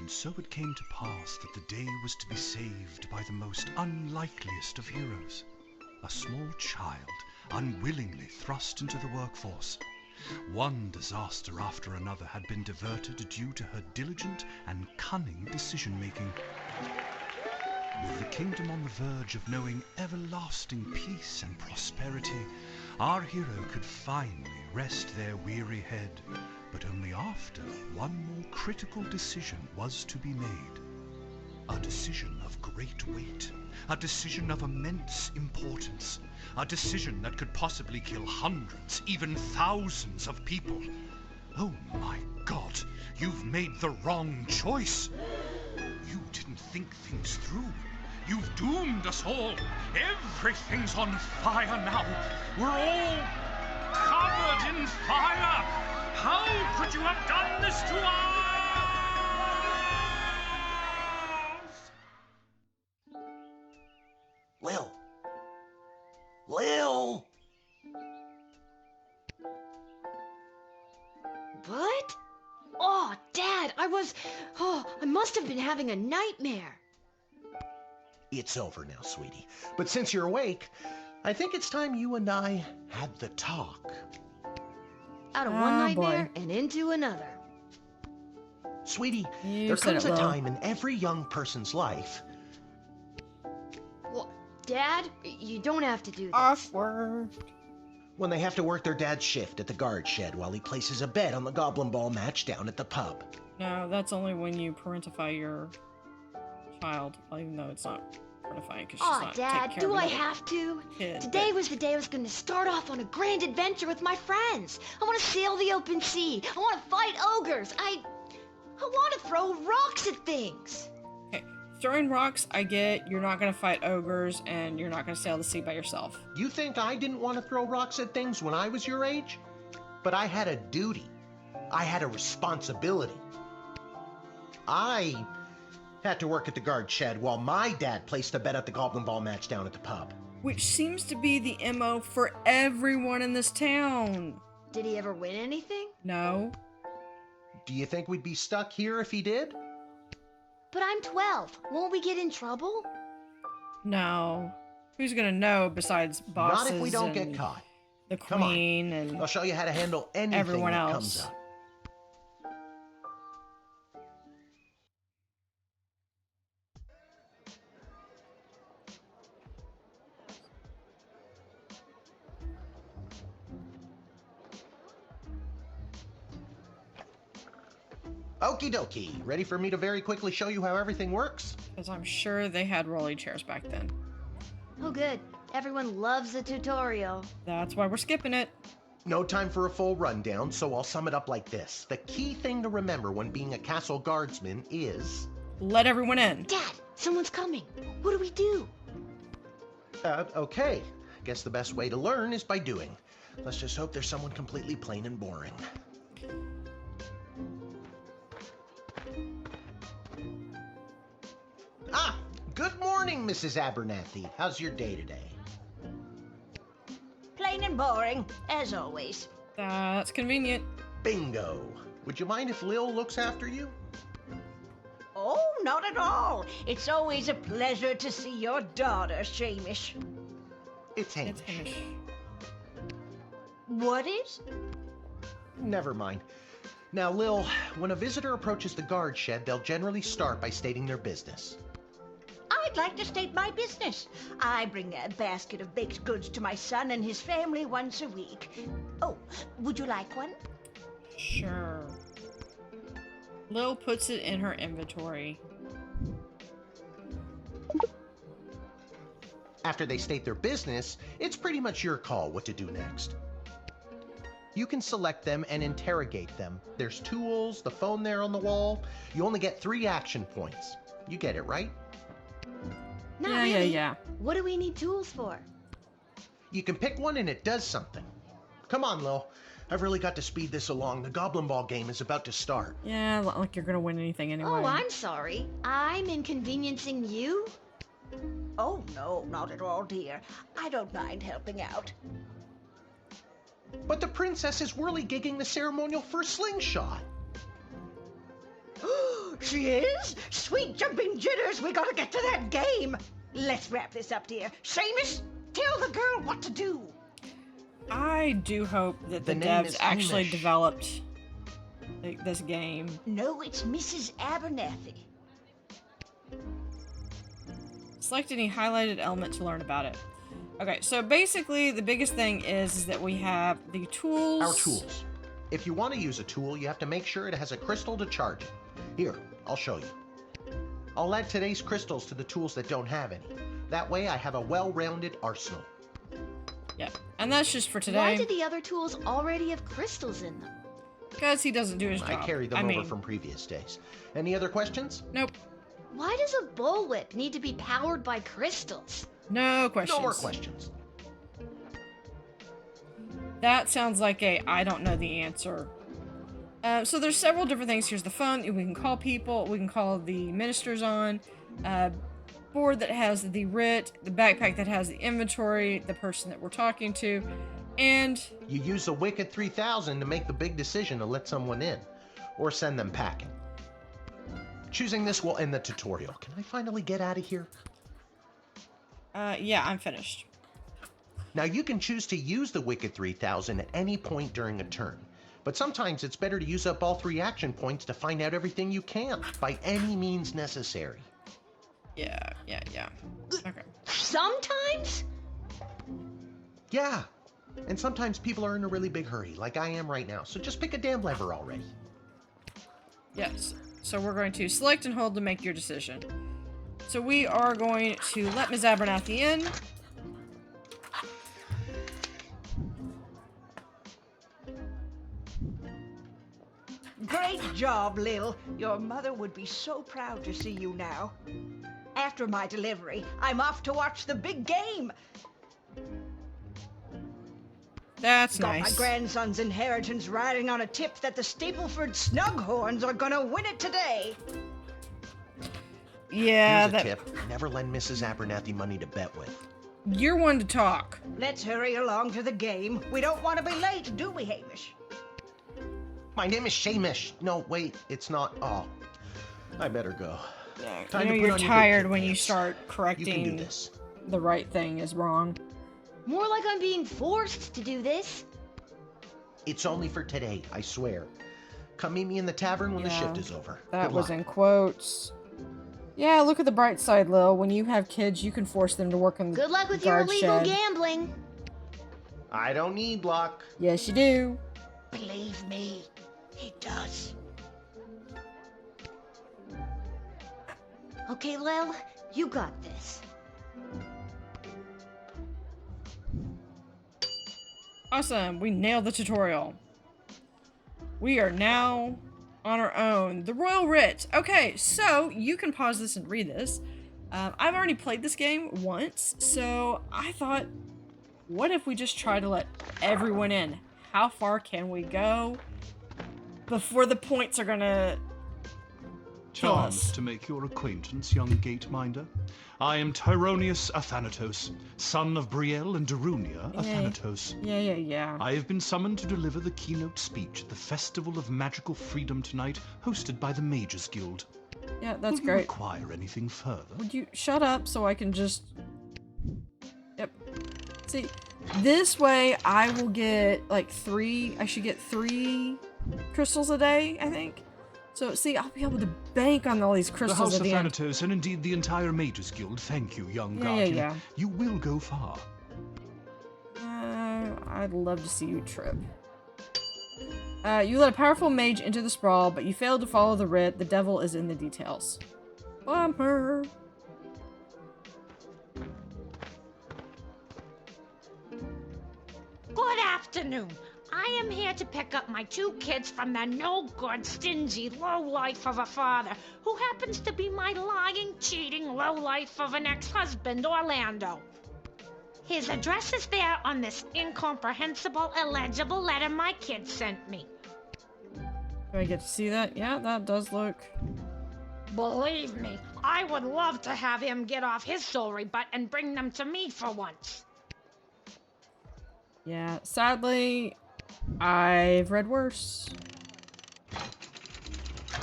And so it came to pass that the day was to be saved by the most unlikeliest of heroes, a small child unwillingly thrust into the workforce. One disaster after another had been diverted due to her diligent and cunning decision-making. With the kingdom on the verge of knowing everlasting peace and prosperity, our hero could finally rest their weary head, but only after one more critical decision was to be made. A decision of great weight, a decision of immense importance, a decision that could possibly kill hundreds, even thousands of people. Oh my God, you've made the wrong choice. You didn't think things through. You've doomed us all. Everything's on fire now. We're all covered in fire. How could you have done this to us? Lil! Lil! What? Oh, Dad, I must have been having a nightmare. It's over now, sweetie. But since you're awake, I think it's time you and I had the talk. Out of one nightmare and into another. Sweetie, there comes a time in every young person's life. Well, Dad, you don't have to do this. Awkward. When they have to work their dad's shift at the guard shed while he places a bet on the goblin ball match down at the pub. No, that's only when you parentify your child, even though it's not parentifying because she's not Dad, taking care do of I the have to? kid, Today was the day I was going to start off on a grand adventure with my friends. I want to sail the open sea. I want to fight ogres. I want to throw rocks at things. Okay, throwing rocks, I get. You're not going to fight ogres, and you're not going to sail the sea by yourself. You think I didn't want to throw rocks at things when I was your age? But I had a duty. I had a responsibility. I had to work at the guard shed while my dad placed a bet at the goblin ball match down at the pub. Which seems to be the MO for everyone in this town. Did he ever win anything? No. Do you think we'd be stuck here if he did? But I'm 12. Won't we get in trouble? No. Who's gonna know besides bosses? Not if we don't get caught. The queen Come on. and I'll show you how to handle anything everyone that else. comes up. Okie dokie. Ready for me to very quickly show you how everything works? Because I'm sure they had rolly chairs back then. Oh, good. Everyone loves a tutorial. That's why we're skipping it. No time for a full rundown, so I'll sum it up like this. The key thing to remember when being a castle guardsman is... Let everyone in. Dad, someone's coming. What do we do? Okay. Guess the best way to learn is by doing. Let's just hope there's someone completely plain and boring. Ah! Good morning, Mrs. Abernathy. How's your day today? Plain and boring, as always. That's convenient. Bingo. Would you mind if Lil looks after you? Oh, not at all. It's always a pleasure to see your daughter, Shamish. It's Hamish. It's Hamish. What is? Never mind. Now, Lil, when a visitor approaches the guard shed, they'll generally start by stating their business. I'd like to state my business. I bring a basket of baked goods to my son and his family once a week. Oh, would you like one? Sure. Lil puts it in her inventory. After they state their business, it's pretty much your call what to do next. You can select them and interrogate them. There's tools, the phone there on the wall. You only get 3 action points. You get it, right? Not Yeah, really. yeah. What do we need tools for? You can pick one and it does something. Come on, Lil. I've really got to speed this along. The Goblin Ball game is about to start. Yeah, not like you're gonna win anything anyway. Oh, I'm sorry. I'm inconveniencing you? Oh, no, not at all, dear. I don't mind helping out. But the princess is whirly-gigging the ceremonial first slingshot. she is! Sweet jumping jitters, we gotta get to that game! Let's wrap this up, dear. Seamus, tell the girl what to do. I do hope that the name devs is actually Hamish. developed like, this game. No, it's Mrs. Abernathy. Select any highlighted element to learn about it. Okay, so basically the biggest thing is that we have the tools. Our tools. If you want to use a tool, you have to make sure it has a crystal to charge it. Here, I'll show you. I'll add today's crystals to the tools that don't have any. That way I have a well-rounded arsenal. Yeah, and that's just for today. Why do the other tools already have crystals in them? Because he doesn't do his job. I carried them over from previous days. Any other questions? Nope. Why does a bullwhip need to be powered by crystals? No questions. No more questions. That sounds like a I don't know the answer. So there's several different things. Here's the phone. We can call people. We can call the ministers on. Board that has the writ. The backpack that has the inventory. The person that we're talking to. And You use the Wicked 3000 to make the big decision to let someone in. Or send them packing. Choosing this will end the tutorial. Can I finally get out of here? yeah, I'm finished. Now you can choose to use the Wicked 3000 at any point during a turn. But sometimes it's better to use up all 3 action points to find out everything you can, by any means necessary. Yeah. Okay. Sometimes? Yeah, and sometimes people are in a really big hurry, like I am right now, so just pick a damn lever already. Yes. So we're going to select and hold to make your decision. So we are going to let Ms. Abernathy in. Great job, Lil. Your mother would be so proud to see you now. After my delivery, I'm off to watch the big game. That's Got nice. my grandson's inheritance riding on a tip that the Stapleford Snughorns are gonna win it today. Yeah, Here's a tip. Never lend Mrs. Abernathy money to bet with. You're one to talk. Let's hurry along to the game. We don't want to be late, do we, Hamish? My name is Shamish. No, wait, it's not. Oh, I better go. Yeah, Time you to know put you're on your tired big when you pants. start You can do correcting this. the right thing is wrong. More like I'm being forced to do this. It's only for today, I swear. Come meet me in the tavern when the Yeah, shift is over. That Good was luck. in quotes. Yeah, look at the bright side, Lil. When you have kids, you can force them to work in the Good luck with your guard illegal shed. gambling. I don't need luck. Yes, you do. Believe me, he does. Okay, Lil, you got this. Awesome, we nailed the tutorial. We are now on our own. The Royal Writ. Okay, so you can pause this and read this. I've already played this game once, so I thought, what if we just try to let everyone in? How far can we go before the points are gonna kill Charmed us? to make your acquaintance, young gate-minder. I am Tyronius Athanatos, son of Brielle and Darunia Athanatos. Yeah. I have been summoned to deliver the keynote speech at the Festival of Magical Freedom tonight, hosted by the Mages Guild. Yeah, that's Will you great. require anything further? Would you shut up so I can just... Yep. See, this way I will get like 3... I should get 3 crystals a day, I think. So, see, I'll be able to bank on all these The crystals House at of the end. Thanatos, and indeed the entire Mages Guild, thank you, young Yeah, Guardian. yeah. You will go far. I'd love to see you trip. You let a powerful mage into the sprawl, but you failed to follow the writ. The devil is in the details. Bummer. Good afternoon. I am here to pick up my 2 kids from the no-good, stingy lowlife of a father, who happens to be my lying, cheating lowlife of an ex-husband, Orlando. His address is there on this incomprehensible, illegible letter my kid sent me. Do I get to see that? Yeah, that does look... Believe me, I would love to have him get off his sorry butt and bring them to me for once. Yeah, sadly, I've read worse.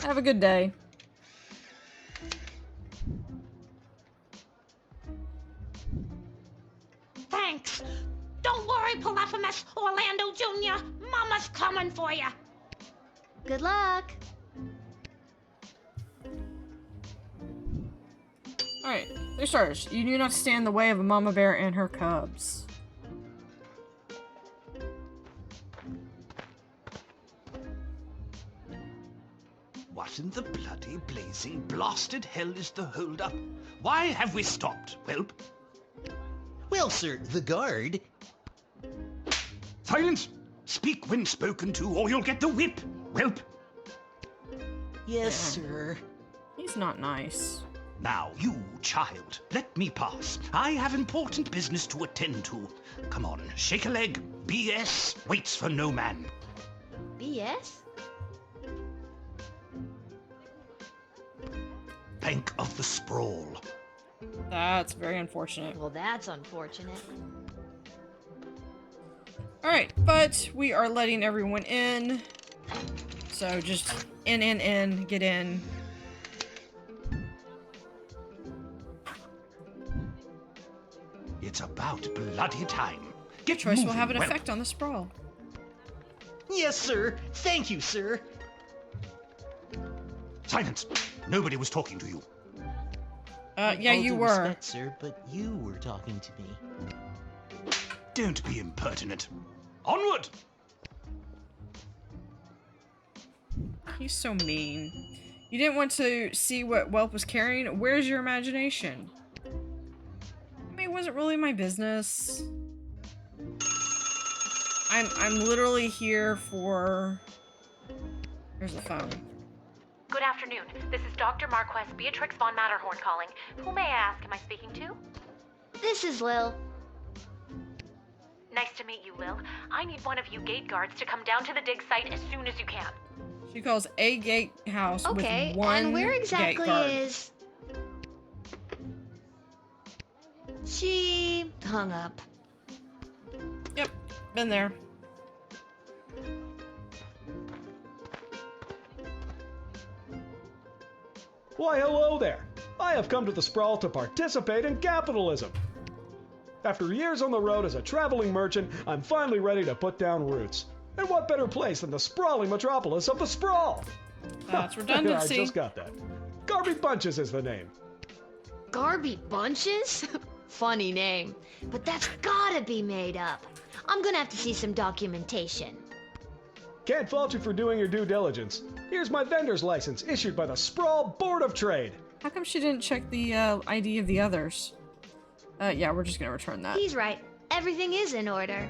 Have a good day. Sorry, Polyphemus, Orlando Jr. Mama's coming for you. Good luck. Alright, for starters, you do not stand in the way of a mama bear and her cubs. What in the bloody, blazing, blasted hell is the hold-up? Why have we stopped, whelp? Well, sir, the guard. Silence! Speak when spoken to, or you'll get the whip, whelp! Yes, sir. He's not nice. Now, you, child, let me pass. I have important business to attend to. Come on, shake a leg. BS waits for no man. BS? Bank of the Sprawl. That's very unfortunate. Well, that's unfortunate. Alright, but we are letting everyone in. So just in, get in. It's about bloody time. Your Get choice will moving, have an whelp. effect on the sprawl. Yes, sir. Thank you, sir. Silence! Nobody was talking to you. Yeah, All you due were. respect, sir, but you were talking to me. Don't be impertinent. Onward! He's so mean. You didn't want to see what Whelp was carrying? Where's your imagination? I mean, it wasn't really my business. I'm literally here for... Here's the phone. Good afternoon. This is Dr. Marquess Beatrix von Matterhorn calling. Who may I ask am I speaking to? This is Lil. Nice to meet you, Lil. I need one of you gate guards to come down to the dig site as soon as you can. She calls a gatehouse Okay, with one and where gate exactly guard. is... She hung up. Yep, been there. Why, hello there! I have come to the Sprawl to participate in capitalism. After years on the road as a traveling merchant, I'm finally ready to put down roots. And what better place than the sprawling metropolis of the Sprawl? That's I redundancy. just got that. Garby Bunches is the name. Garby Bunches? Funny name. But that's gotta be made up. I'm gonna have to see some documentation. Can't fault you for doing your due diligence. Here's my vendor's license issued by the Sprawl Board of Trade. How come she didn't check the ID of the others? Yeah, we're just gonna return that. He's right. Everything is in order.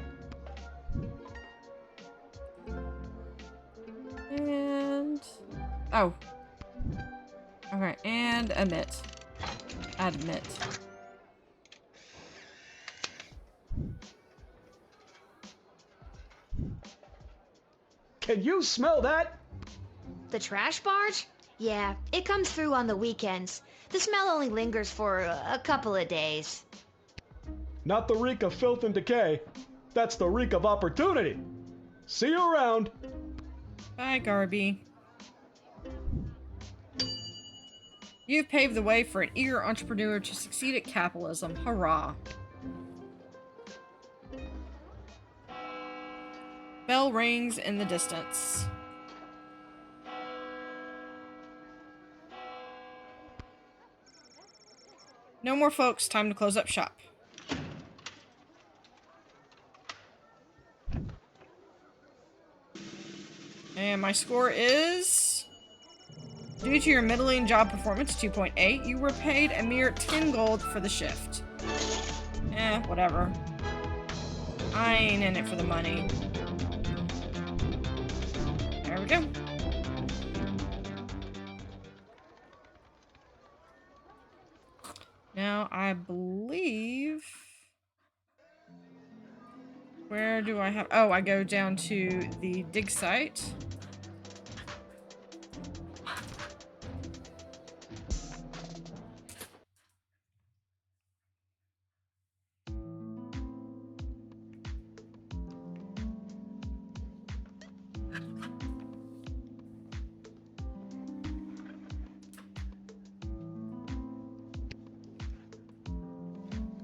And... Oh. Okay, and admit. Admit. Can you smell that? The trash barge? Yeah, it comes through on the weekends. The smell only lingers for a couple of days. Not the reek of filth and decay. That's the reek of opportunity. See you around. Bye, Garby. You've paved the way for an eager entrepreneur to succeed at capitalism. Hurrah. Bell rings in the distance. No more folks, time to close up shop. And my score is... Due to your middling job performance, 2.8, you were paid a mere 10 gold for the shift. Whatever. I ain't in it for the money. There we go. Now, I believe... Where do I have... Oh, I go down to the dig site.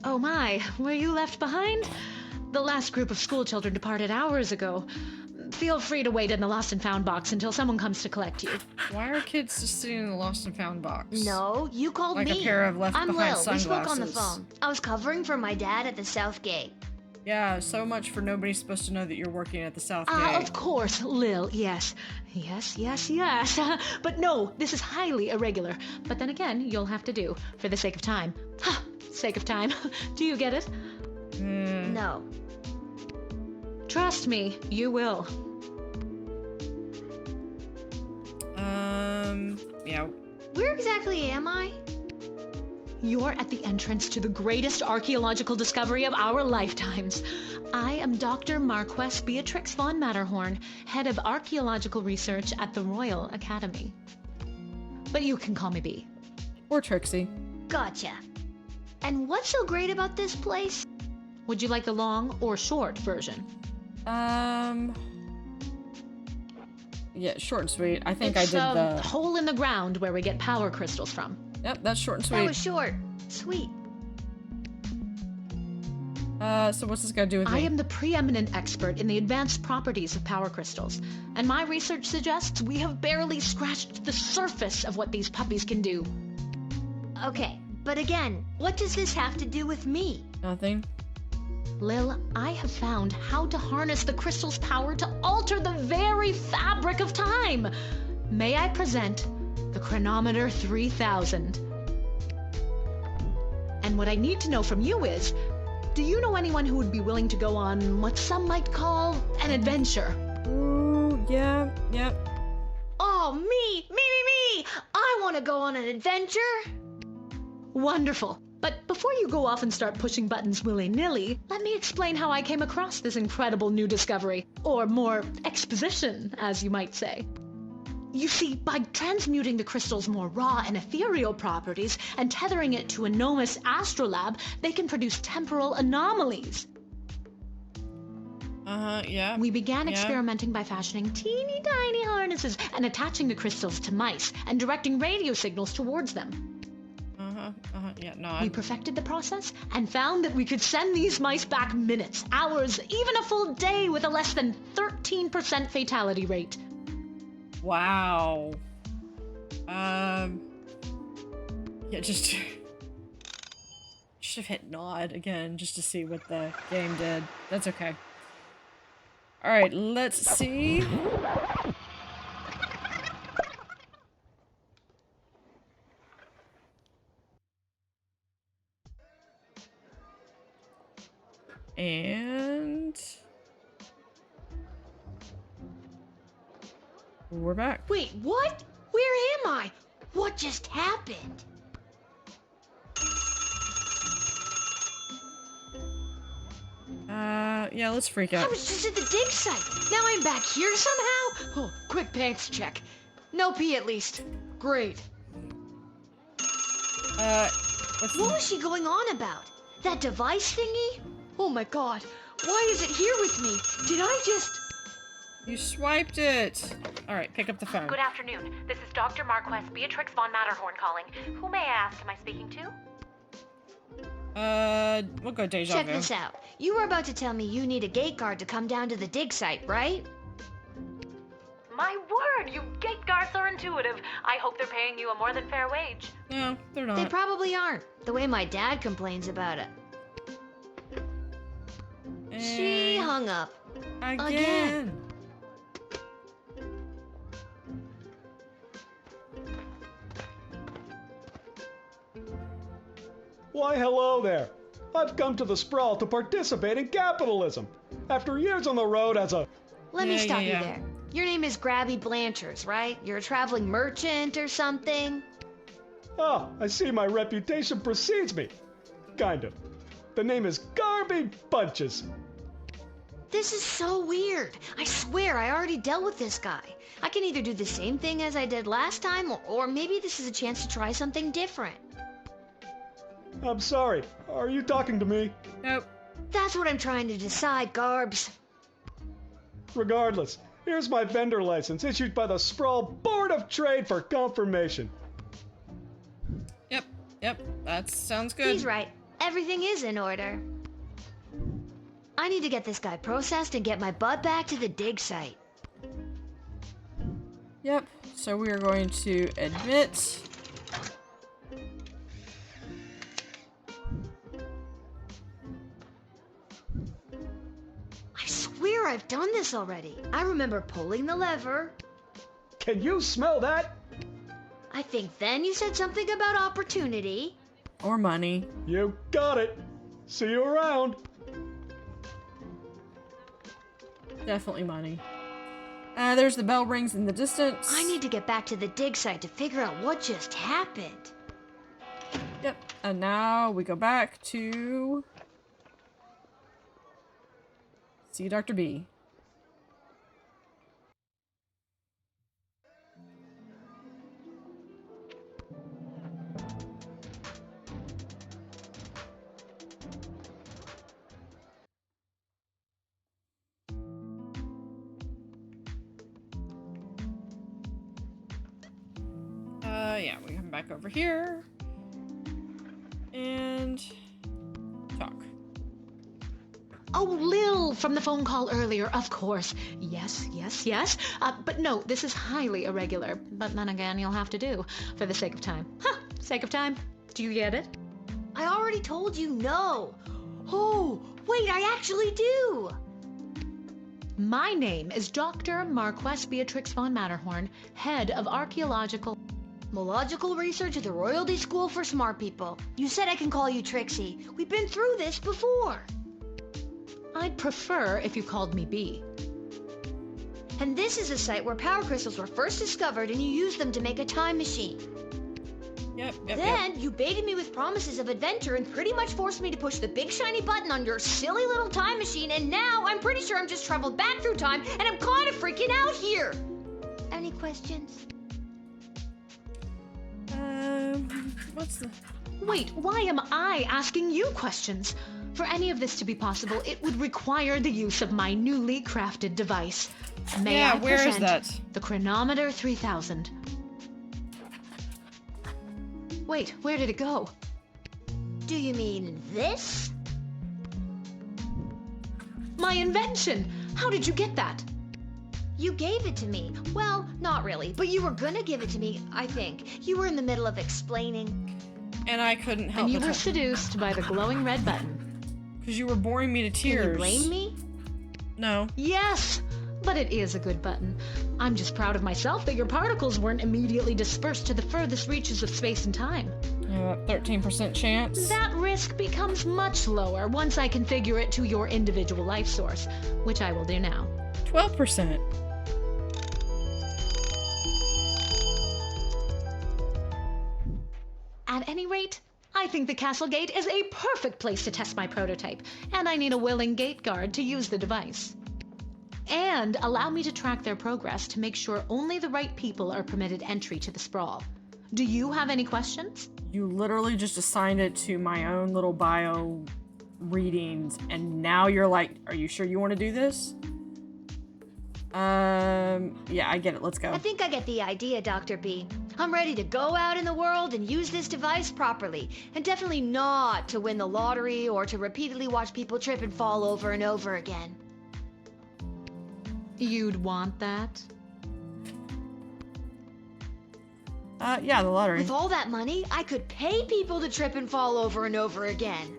Oh my, were you left behind? The last group of school children departed hours ago. Feel free to wait in the lost and found box until someone comes to collect you. Why are kids just sitting in the lost and found box? No, you called Like me. a pair of left I'm behind Lil. We spoke on the sunglasses. phone. I was covering for my dad at the South Gate. Yeah, so much for nobody's supposed to know that you're working at the South Gate. Of course, Lil, yes. Yes. But no, this is highly irregular. But then again, you'll have to do, for the sake of time. Ha! Sake of time. Do you get it? No. Trust me, you will. Yeah. Where exactly am I? You're at the entrance to the greatest archaeological discovery of our lifetimes. I am Dr. Marquess Beatrix von Matterhorn, head of archaeological research at the Royal Academy. But you can call me B. Or Trixie. Gotcha. And what's so great about this place? Would you like the long or short version? Yeah, short and sweet. I think It's I did a the... hole in the ground where we get power crystals from. Yep, that's short and That sweet. was short. Sweet. So what's this got to do with me? I am the preeminent expert in the advanced properties of power crystals, and my research suggests we have barely scratched the surface of what these puppies can do. Okay, but again, what does this have to do with me? Nothing. Lil, I have found how to harness the crystal's power to alter the very fabric of time. May I present the Chronometer 3000? And what I need to know from you is, do you know anyone who would be willing to go on what some might call an adventure? Ooh, yeah, yep. Oh, me! I want to go on an adventure! Wonderful. But before you go off and start pushing buttons willy-nilly, let me explain how I came across this incredible new discovery, or more exposition, as you might say. You see, by transmuting the crystal's more raw and ethereal properties and tethering it to a Nomus astrolab, they can produce temporal anomalies. Yeah. We began Yeah. experimenting by fashioning teeny tiny harnesses and attaching the crystals to mice and directing radio signals towards them. Yeah, no, We perfected the process and found that we could send these mice back minutes, hours, even a full day with a less than 13% fatality rate. Wow. Yeah, just should have hit nod again just to see what the game did. That's okay. Alright, let's see. And we're back. Wait, what? Where am I? What just happened? Yeah, let's freak I out. was just at the dig site. Now I'm back here somehow? Oh, quick pants check. No pee at least. Great. What's What was she going on about? That device thingy? Oh my god. Why is it here with me? Did I just... You swiped it! Alright, pick up the phone. Good afternoon. This is Dr. Marquess Beatrix von Matterhorn calling. Who may I ask am I speaking to? We'll go deja Check vu. this out. You were about to tell me you need a gate guard to come down to the dig site, right? My word, you gate guards are intuitive. I hope they're paying you a more than fair wage. No, they're They not. probably aren't, the way my dad complains about it. She And hung up. again. Why, hello there. I've come to the Sprawl to participate in capitalism. After years on the road as a... Let me Yeah, stop yeah, you yeah. there. Your name is Grabby Blanchers, right? You're a traveling merchant or something? Ah, I see my reputation precedes me. Kind of. The name is Garby Bunches. This is so weird. I swear I already dealt with this guy. I can either do the same thing as I did last time, or maybe this is a chance to try something different. I'm sorry. Are you talking to me? Nope. That's what I'm trying to decide, Garbs. Regardless, here's my vendor license issued by the Sprawl Board of Trade for confirmation. Yep, that sounds good. He's right. Everything is in order. I need to get this guy processed and get my butt back to the dig site. Yep, so we are going to admit. I swear I've done this already. I remember pulling the lever. Can you smell that? I think then you said something about opportunity. Or money. You got it. See you around. Definitely money. There's the bell rings in the distance. I need to get back to the dig site to figure out what just happened. Yep, and now we go back to... see Dr. B. Yeah, we come back over here and talk. Oh, Lil, from the phone call earlier, of course. Yes. But no, this is highly irregular. But then again, you'll have to do, for the sake of time. Sake of time. Do you get it? I already told you no. Oh, wait, I actually do. My name is Dr. Marquess Beatrix von Matterhorn, head of Archaeological research at the Royalty School for Smart People. You said I can call you Trixie. We've been through this before. I'd prefer if you called me B. And this is a site where power crystals were first discovered and you used them to make a time machine. Yep. Then you baited me with promises of adventure and pretty much forced me to push the big shiny button on your silly little time machine, and now I'm pretty sure I'm just traveled back through time and I'm kind of freaking out here. Any questions? What's the... Wait, why am I asking you questions? For any of this to be possible, it would require the use of my newly crafted device. May I where is present that? the Chronometer 3000. Wait, where did it go? Do you mean this? My invention! How did you get that? You gave it to me. Well, not really, but you were gonna give it to me, I think. You were in the middle of explaining. And I couldn't help And you but were seduced by the glowing red button. because you were boring me to Can tears. you blame me? No. Yes! But it is a good button. I'm just proud of myself that your particles weren't immediately dispersed to the furthest reaches of space and time. 13% chance. That risk becomes much lower once I configure it to your individual life source, which I will do now. 12%. At any rate, I think the castle gate is a perfect place to test my prototype, and I need a willing gate guard to use the device. And allow me to track their progress to make sure only the right people are permitted entry to the sprawl. Do you have any questions? You literally just assigned it to my own little bio readings, and now you're like, are you sure you want to do this? Yeah, I get it. Let's go. I think I get the idea, Dr. B. I'm ready to go out in the world and use this device properly, and definitely not to win the lottery or to repeatedly watch people trip and fall over and over again. You'd want that? Yeah, the lottery. With all that money, I could pay people to trip and fall over and over again.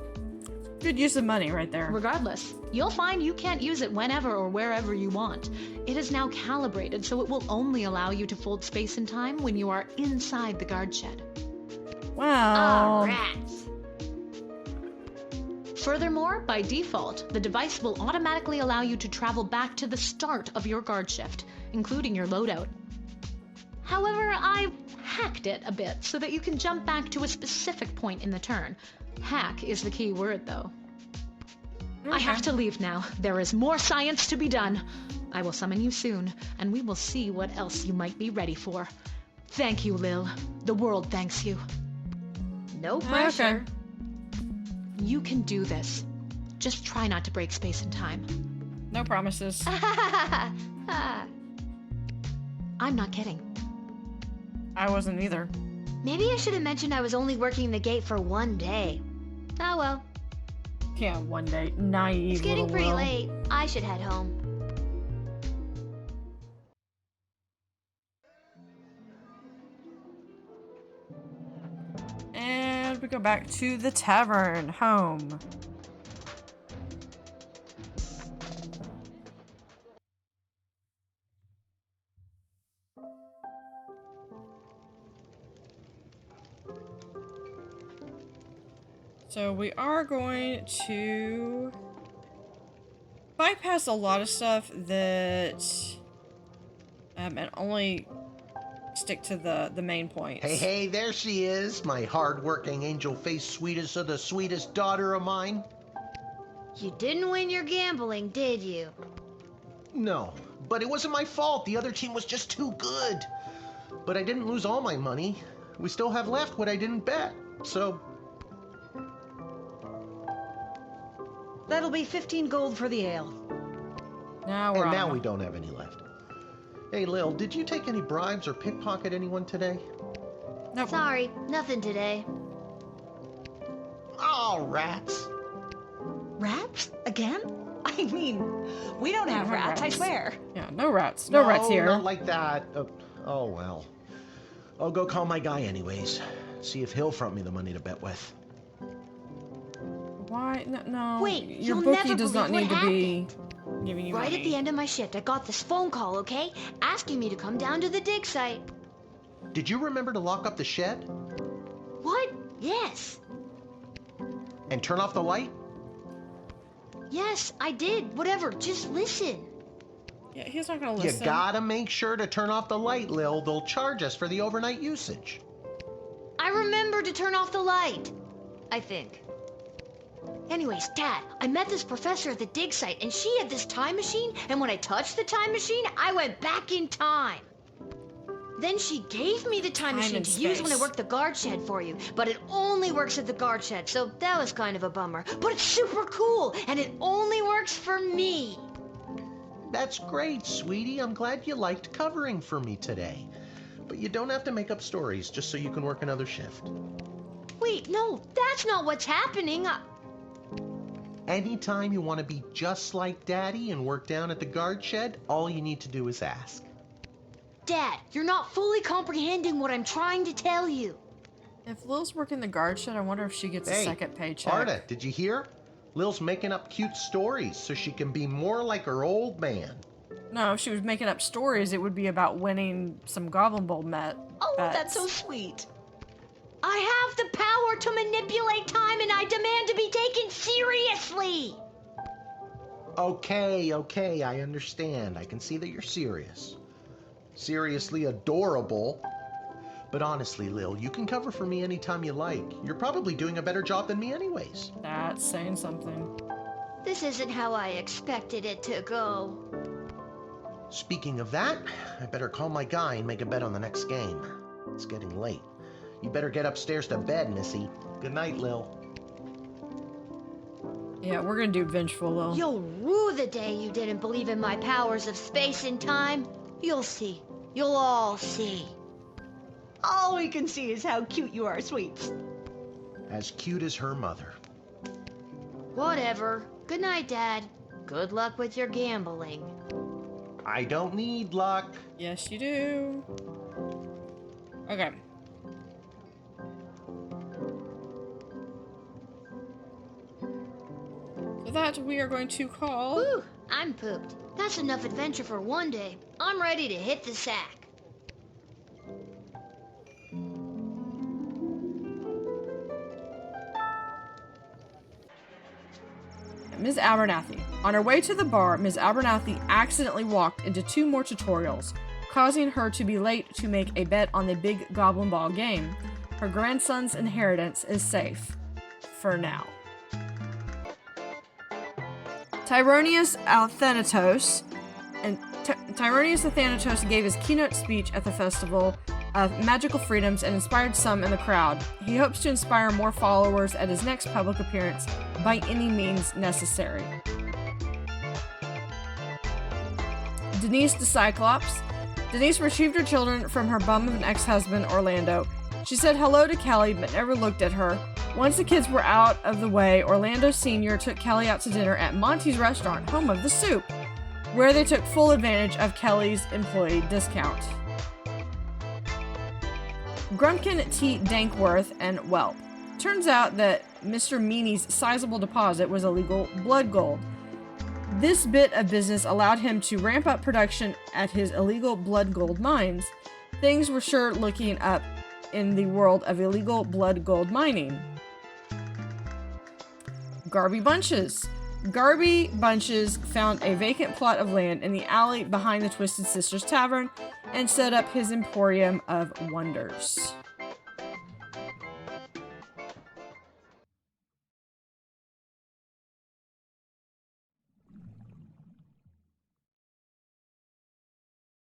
Good use of money right there. Regardless, you'll find you can't use it whenever or wherever you want. It is now calibrated, so it will only allow you to fold space and time when you are inside the guard shed. Wow. Rats. Furthermore, by default, the device will automatically allow you to travel back to the start of your guard shift, including your loadout. However, I've hacked it a bit so that you can jump back to a specific point in the turn. Hack is the key word, though. I have to leave now. There is more science to be done. I will summon you soon, and we will see what else you might be ready for. Thank you, Lil. The world thanks you. No pressure. Okay. You can do this. Just try not to break space and time. No promises. I'm not kidding. I wasn't either. Maybe I should have mentioned I was only working the gate for one day. Oh well. Yeah, one day. Naive It's getting little pretty Will. late. I should head home. And we go back to the tavern, home. So we are going to bypass a lot of stuff that and only stick to the main points. Hey, there she is, my hard-working, angel-faced sweetest of the sweetest daughter of mine. You didn't win your gambling, did you? No, but it wasn't my fault. The other team was just too good. But I didn't lose all my money. We still have left what I didn't bet. So, That'll be 15 gold for the ale. Now we're and now on. we don't have any left. Hey, Lil, did you take any bribes or pickpocket anyone today? Nope. Sorry, nothing today. Oh, rats. Rats? Again? I mean, we don't have have rats, I rats. swear. Yeah, no rats. No rats here. Not like that. Oh, well. I'll go call my guy anyways. See if he'll front me the money to bet with. Why? No. Wait, your you'll bookie never does not believe need what to be giving you Right money. at the end of my shift, I got this phone call, okay? Asking me to come down to the dig site. Did you remember to lock up the shed? What? Yes. And turn off the light? Yes, I did. Whatever, just listen. Yeah, he's not gonna You listen. gotta make sure to turn off the light, Lil. They'll charge us for the overnight usage. I remember to turn off the light. I think. Anyways, Dad, I met this professor at the dig site, and she had this time machine, and when I touched the time machine, I went back in time. Then she gave me the time machine and to use when I space. worked the guard shed for you, but it only works at the guard shed, so that was kind of a bummer. But it's super cool, and it only works for me. That's great, sweetie. I'm glad you liked covering for me today. But you don't have to make up stories just so you can work another shift. Wait, no, that's not what's happening. Anytime you want to be just like Daddy and work down at the guard shed, all you need to do is ask. Dad, you're not fully comprehending what I'm trying to tell you. If Lil's working the guard shed, I wonder if she gets a Hey, second paycheck. Arda, did you hear? Lil's making up cute stories so she can be more like her old man. No, if she was making up stories, it would be about winning some Goblin Bowl bets. Oh, that's so sweet. I have the power to manipulate time, and I demand to be taken seriously. Okay, I understand. I can see that you're serious. Seriously adorable. But honestly, Lil, you can cover for me anytime you like. You're probably doing a better job than me anyways. That's saying something. This isn't how I expected it to go. Speaking of that, I better call my guy and make a bet on the next game. It's getting late. You better get upstairs to bed, Missy. Good night, Lil. Yeah, we're gonna do Vengeful Lil. You'll rue the day you didn't believe in my powers of space and time. You'll see. You'll all see. All we can see is how cute you are, sweets. As cute as her mother. Whatever. Good night, Dad. Good luck with your gambling. I don't need luck. Yes, you do. Okay. So that we are going to call. Whew, I'm pooped. That's enough adventure for one day. I'm ready to hit the sack. Ms. Abernathy. On her way to the bar, Ms. Abernathy accidentally walked into 2 more tutorials, causing her to be late to make a bet on the big Goblin Ball game. Her grandson's inheritance is safe. For now. Tyronius Athanatos gave his keynote speech at the Festival of Magical Freedoms and inspired some in the crowd. He hopes to inspire more followers at his next public appearance by any means necessary. Denise the Cyclopes. Denise retrieved her children from her bum of an ex-husband, Orlando. She said hello to Kelly, but never looked at her. Once the kids were out of the way, Orlando Sr. took Kelly out to dinner at Monty's restaurant, home of the soup, where they took full advantage of Kelly's employee discount. Grumpkin, T. Dankworth, and Whelp. Turns out that Mr. Meany's sizable deposit was illegal blood gold. This bit of business allowed him to ramp up production at his illegal blood gold mines. Things were sure looking up in the world of illegal blood gold mining. Garby Bunches. Garby Bunches found a vacant plot of land in the alley behind the Twisted Sisters Tavern and set up his emporium of wonders.